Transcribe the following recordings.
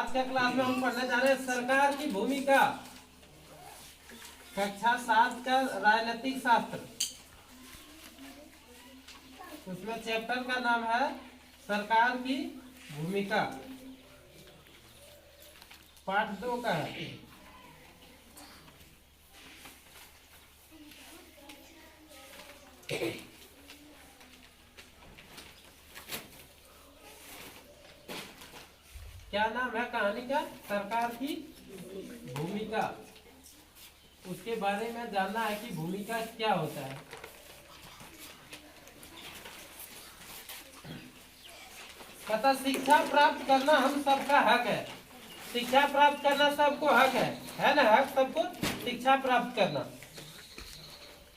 आज का क्लास में हम पढ़ने जा रहे हैं सरकार की भूमिका, कक्षा 7 का राजनीतिक शास्त्र। उसमें चैप्टर का नाम है सरकार की भूमिका, पाठ 2 का है। क्या नाम है कहानी का? सरकार की भूमिका। उसके बारे में जानना है कि भूमिका क्या होता है। पता शिक्षा प्राप्त करना हम सबका हक है। शिक्षा प्राप्त करना सबको हक है ना? हक सबको शिक्षा प्राप्त करना।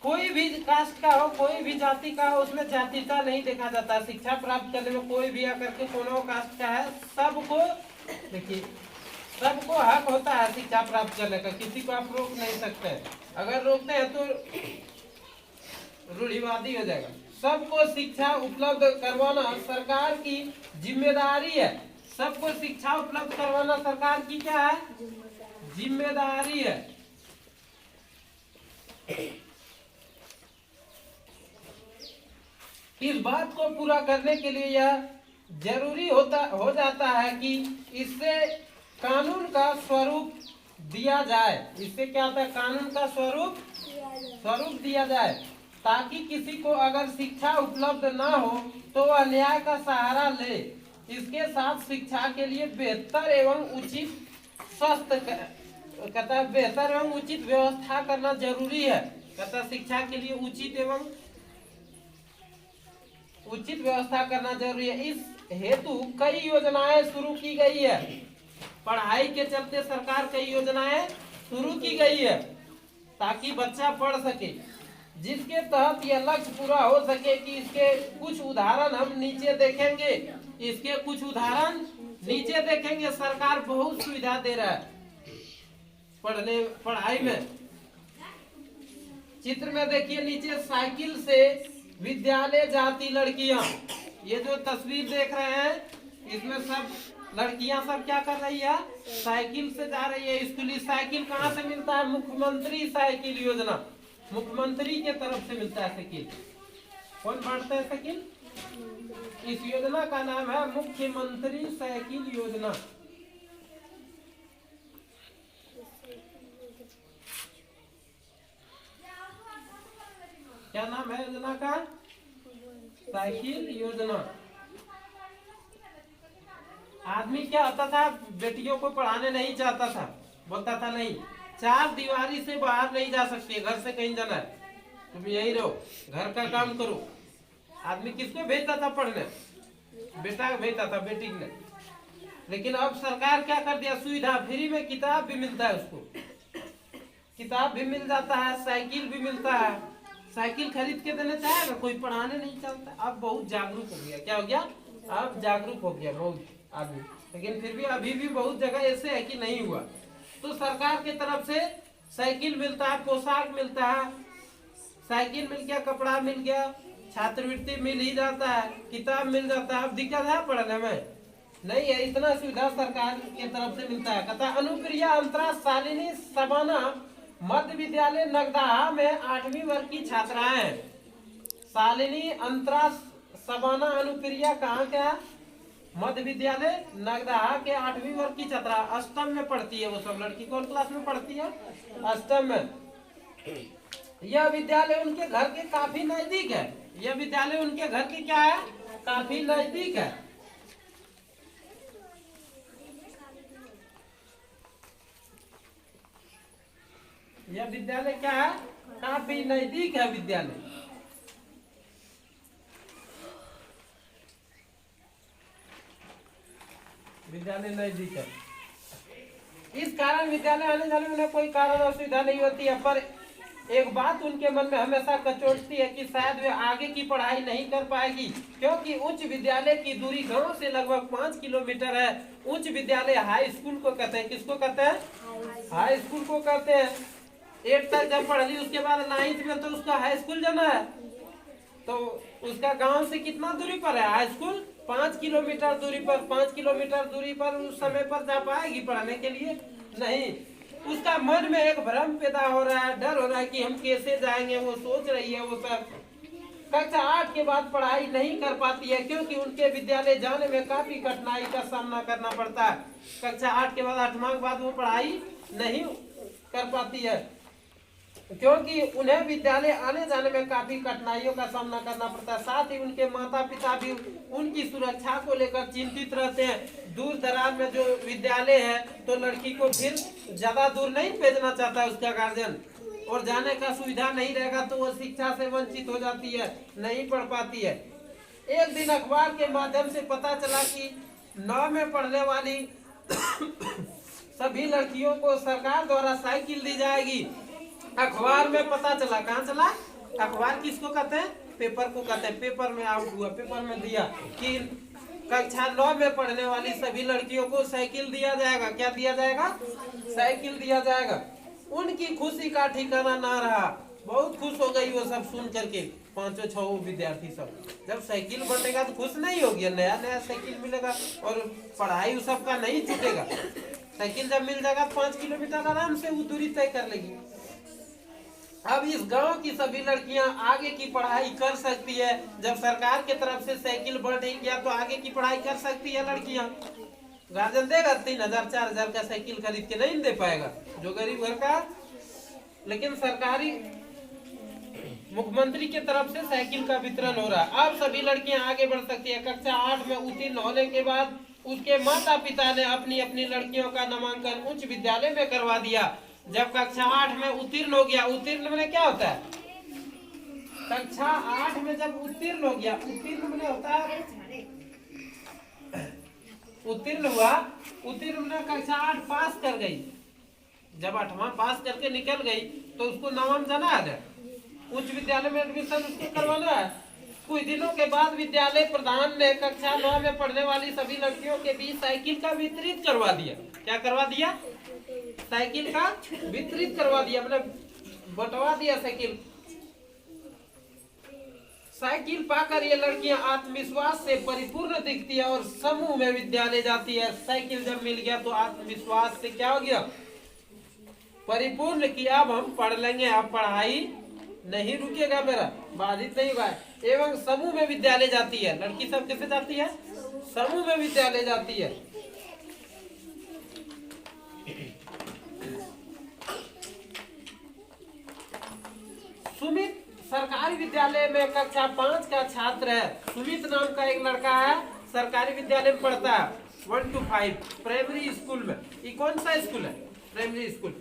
कोई भी कास्ट का हो, कोई भी जाति का हो, उसमें जातिता नहीं देखा जाता। शिक्षा प्राप्त करने में कोई भी आकर के कोनो कास्ट का है, सबको देखिए सबको हक होता है शिक्षा प्राप्त करने का। किसी को आप रोक नहीं सकते। अगर रोकते हैं तो रूढ़िवादी हो जाएगा। सबको शिक्षा उपलब्ध करवाना सरकार की जिम्मेदारी है। सबको शिक्षा उपलब्ध करवाना सरकार की क्या है? जिम्मेदारी है। इस बात को पूरा करने के लिए यह जरूरी हो जाता है कि इससे कानून का स्वरूप दिया जाए। इससे क्या होता है? कानून का स्वरूप दिया जाए, ताकि किसी को अगर शिक्षा उपलब्ध ना हो तो वह न्याय का सहारा ले। इसके साथ शिक्षा के लिए बेहतर एवं उचित कहता है बेहतर एवं उचित व्यवस्था करना जरूरी है। कहता शिक्षा के लिए उचित व्यवस्था करना जरूरी है। इस हेतु कई योजनाएं शुरू की गई है। पढ़ाई के चलते सरकार कई योजनाएं शुरू की गई है ताकि बच्चा पढ़ सके, जिसके तहत यह लक्ष्य पूरा हो सके। कि इसके कुछ उदाहरण हम नीचे देखेंगे। सरकार बहुत सुविधा दे रहा है पढ़ाई में। चित्र में देखिए नीचे साइकिल से विद्यालय जाती लड़कियां। ये जो तस्वीर देख रहे हैं इसमें सब लड़कियां सब क्या कर रही है? साइकिल से जा रही है स्कूली। साइकिल कहाँ से मिलता है? मुख्यमंत्री साइकिल योजना, मुख्यमंत्री के तरफ से मिलता है साइकिल। कौन बांटता है साइकिल? इस योजना का नाम है मुख्यमंत्री साइकिल योजना। क्या नाम है योजना का? साइकिल योजना। आदमी क्या होता था? बेटियों को पढ़ाने नहीं चाहता था, बोलता था नहीं, 4 दीवारी से बाहर नहीं जा सकती, घर से कहीं जाना है तुम यही रहो, घर का काम करो। आदमी किसको भेजता था पढ़ने? बेटा भेजता था, बेटी ने। लेकिन अब सरकार क्या कर दिया? सुविधा, फ्री में किताब भी मिलता है उसको, किताब भी मिल जाता है, साइकिल भी मिलता है। साइकिल खरीद के देना चाहेगा कोई? पढ़ाने नहीं चाहता। अब बहुत जागरूक हो गया। क्या हो गया? अब जागरूक हो गया बहुत आदमी। लेकिन फिर भी अभी भी बहुत जगह ऐसे है कि नहीं हुआ। तो सरकार की तरफ से साइकिल मिलता है, पोशाक मिलता है, साइकिल मिल गया, कपड़ा मिल गया, छात्रवृत्ति मिल ही जाता है, किताब मिल जाता है। अब दिक्कत है पढ़ने में? नहीं है। इतना सुविधा सरकार की तरफ से मिलता है। कहता अनुप्रिया अंतरा शालिनी सबाना मध्य विद्यालय नगदाहा में 8वीं वर्ग की छात्राएं हैं। शालिनी, अंतरा, सबाना, अनुप्रिया कहाँ क्या? मध्य विद्यालय नगदाहा के 8वीं वर्ग की छात्रा। अष्टम में पढ़ती है वो सब लड़की। कौन क्लास में पढ़ती है? अष्टम में। यह विद्यालय उनके घर के काफी नजदीक है। यह विद्यालय उनके घर के क्या है? काफी नजदीक है। यह विद्यालय क्या है? काफी नजदीक है विद्यालय। विद्यालय नजदीक है। इस कारण विद्यालय आने जाने में कोई कारण असुविधा नहीं होती है। पर एक बात उनके मन में हमेशा कचोटती है कि शायद वे आगे की पढ़ाई नहीं कर पाएगी, क्योंकि उच्च विद्यालय की दूरी गांव से लगभग 5 किलोमीटर है। उच्च विद्यालय हाई स्कूल को कहते हैं। किसको कहते हैं? हाई स्कूल को कहते हैं। 8 तक जब पढ़ ली उसके बाद 9th में तो उसका हाई स्कूल जाना है। तो उसका गांव से कितना दूरी पर है हाई स्कूल? 5 किलोमीटर दूरी पर उस समय पर जा पाएगी पढ़ने के लिए? नहीं। उसका मन में एक भ्रम पैदा हो रहा है, डर हो रहा है कि हम कैसे जाएंगे। वो सोच रही है, वो सब कक्षा 8 के बाद पढ़ाई नहीं कर पाती है, क्योंकि उनके विद्यालय जाने में काफी कठिनाई का सामना करना पड़ता है। कक्षा 8 के बाद 8वां के बाद वो पढ़ाई नहीं कर पाती है, क्योंकि उन्हें विद्यालय आने जाने में काफी कठिनाइयों का सामना करना पड़ता है। साथ ही उनके माता पिता भी उनकी सुरक्षा को लेकर चिंतित रहते हैं। दूर दराज में जो विद्यालय है तो लड़की को फिर ज्यादा दूर नहीं भेजना चाहता है उसका गार्जियन, और जाने का सुविधा नहीं रहेगा तो वो शिक्षा से वंचित हो जाती है, नहीं पढ़ पाती है। एक दिन अखबार के माध्यम से पता चला कि 9 में पढ़ने वाली सभी लड़कियों को सरकार द्वारा साइकिल दी जाएगी। अखबार में पता चला। कहाँ चला? अखबार किसको कहते हैं? पेपर को कहते हैं। पेपर में आउट हुआ, पेपर में दिया कि कक्षा 9 में पढ़ने वाली सभी लड़कियों को साइकिल दिया जाएगा। क्या दिया जाएगा? साइकिल दिया जाएगा। उनकी खुशी का ठिकाना ना रहा। बहुत खुश हो गई वो सब सुन करके, 5-6 विद्यार्थी सब। जब साइकिल बंटेगा तो खुश नहीं होगी, नया नया साइकिल मिलेगा और पढ़ाई सबका नहीं छूटेगा। साइकिल जब मिल जाएगा 5 किलोमीटर आराम से वो दूरी तय कर लेगी। अब इस गांव की सभी लड़कियां आगे की पढ़ाई कर सकती है। जब सरकार की तरफ से साइकिल बढ़ गया तो आगे की पढ़ाई कर सकती है लड़कियां। गार्जियन देगा 3,000-4,000 का साइकिल खरीद के? नहीं दे पाएगा, जो गरीब घर का। लेकिन सरकारी मुख्यमंत्री की तरफ से साइकिल का वितरण हो रहा है। अब सभी लड़कियां आगे बढ़ सकती है। कक्षा 8 में उत्तीर्ण होने के बाद उसके माता पिता ने अपनी अपनी लड़कियों का नामांकन उच्च विद्यालय में करवा दिया। जब कक्षा 8 में उत्तीर्ण हो गया, उत्तीर्ण में क्या होता है? कक्षा 8 में जब उत्तीर्ण हो गया, उत्तीर्ण में होता है, उत्तीर्ण हुआ, उत्तीर्ण में कक्षा 8 पास कर गई। जब 8वां पास करके निकल गई तो उसको नाम जाना है, उच्च विद्यालय में एडमिशन उसको करवाना है। कुछ दिनों के बाद विद्यालय प्रधान ने कक्षा 9 में पढ़ने वाली सभी लड़कियों के बीच साइकिल का वितरित करवा दिया। क्या करवा दिया? साइकिल का वितरित करवा दिया, मतलब बंटवा दिया साइकिल। साइकिल पाकर ये लड़कियां आत्मविश्वास से परिपूर्ण दिखती है और समूह में विद्यालय जाती है। साइकिल जब मिल गया तो आत्मविश्वास से क्या हो गया? परिपूर्ण किया। अब हम पढ़ लेंगे, अब पढ़ाई नहीं रुकेगा, मेरा बाधित नहीं हुआ। एवं समूह में विद्यालय जाती है। लड़की सब कैसे जाती है? समूह में विद्यालय जाती है। सुमित सरकारी विद्यालय में कक्षा 5 का छात्र है। सुमित नाम का एक लड़का है, सरकारी विद्यालय में पढ़ता है, 1 to 5 प्राइमरी स्कूल में। ये कौन सा स्कूल है? Primary school.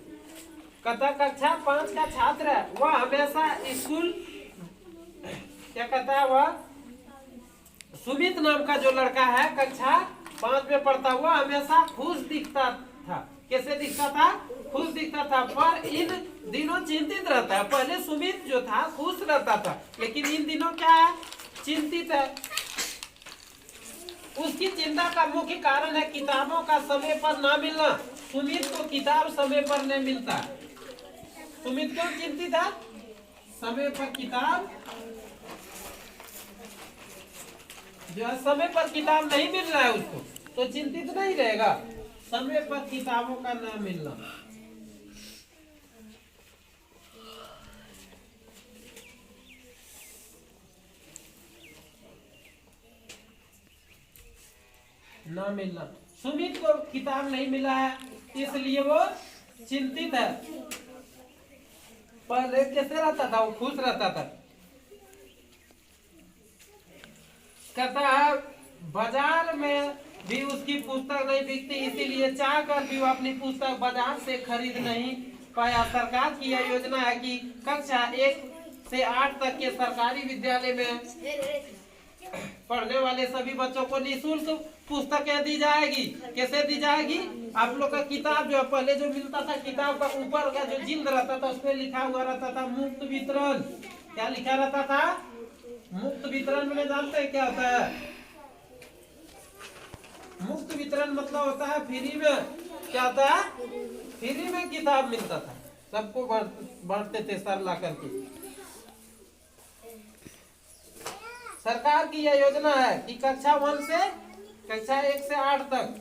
कक्षा 5 का छात्र है। वह हमेशा स्कूल क्या कहता है? वह सुमित नाम का जो लड़का है कक्षा 5 में पढ़ता हुआ हमेशा खुश दिखता था। कैसे दिखता था? खुश दिखता था, पर इन दिनों चिंतित रहता है। पहले सुमित जो था खुश रहता था, लेकिन इन दिनों क्या है? चिंतित है। उसकी चिंता का मुख्य कारण है किताबों का समय पर ना मिलना। सुमित को किताब समय पर नहीं मिलता। सुमित क्यों चिंतित है? समय पर किताब जो है, समय पर किताब नहीं मिल रहा है उसको, तो चिंतित नहीं रहेगा। समय पर किताबों का ना मिलना। ना मिलना, सुमित को किताब नहीं मिला है, इसलिए वो चिंतित है। पहले कैसे रहता था? वो खुश रहता था। कहता है बाजार में भी उसकी पुस्तक नहीं बिकती, इसीलिए चाहकर भी वो अपनी पुस्तक बाजार से खरीद नहीं पाया। सरकार की यह योजना है कि कक्षा 1 से 8 तक के सरकारी विद्यालय में पढ़ने वाले सभी बच्चों को निःशुल्क पुस्तकें दी जाएगी। कैसे दी जाएगी? आप लोग का किताब जो पहले जो मिलता था, किताब का ऊपर का जो जिल्द रहता था उस पर लिखा हुआ रहता था मुफ्त वितरण। क्या लिखा रहता था? मुफ्त वितरण। में जानते हैं क्या होता है? मुफ्त वितरण मतलब होता है फ्री में। क्या होता है? फ्री में किताब मिलता था, सबको बांटते थे सर ला करके। सरकार की यह योजना है कि कक्षा 1 से कक्षा 1 से 8 तक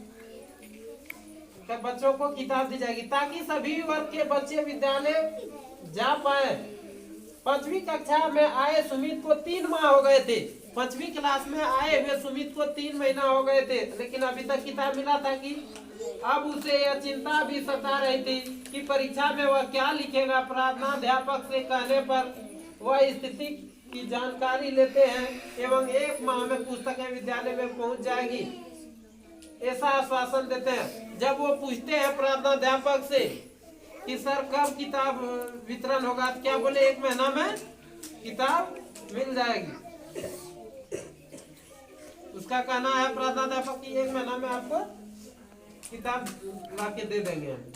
के बच्चों को किताब दी जाएगी, ताकि सभी वर्ग के बच्चे विद्यालय जा पाए। 5वीं कक्षा में आए सुमित को 3 माह हो गए थे। 5वीं क्लास में आए हुए सुमित को 3 महीना हो गए थे, लेकिन अभी तक किताब मिला था कि अब उसे यह चिंता भी सता रही थी कि परीक्षा में वह क्या लिखेगा। प्रधानाध्यापक से कहने पर वह स्थिति की जानकारी लेते हैं एवं 1 माह में पुस्तकें विद्यालय में पहुंच जाएगी, ऐसा आश्वासन देते हैं। जब वो पूछते हैं प्रधानाध्यापक से कि सर कब किताब वितरण होगा, तो क्या बोले 1 महीना में किताब मिल जाएगी। उसका कहना है प्रधानाध्यापक की 1 महीना में आपको किताब ला के दे देंगे हम।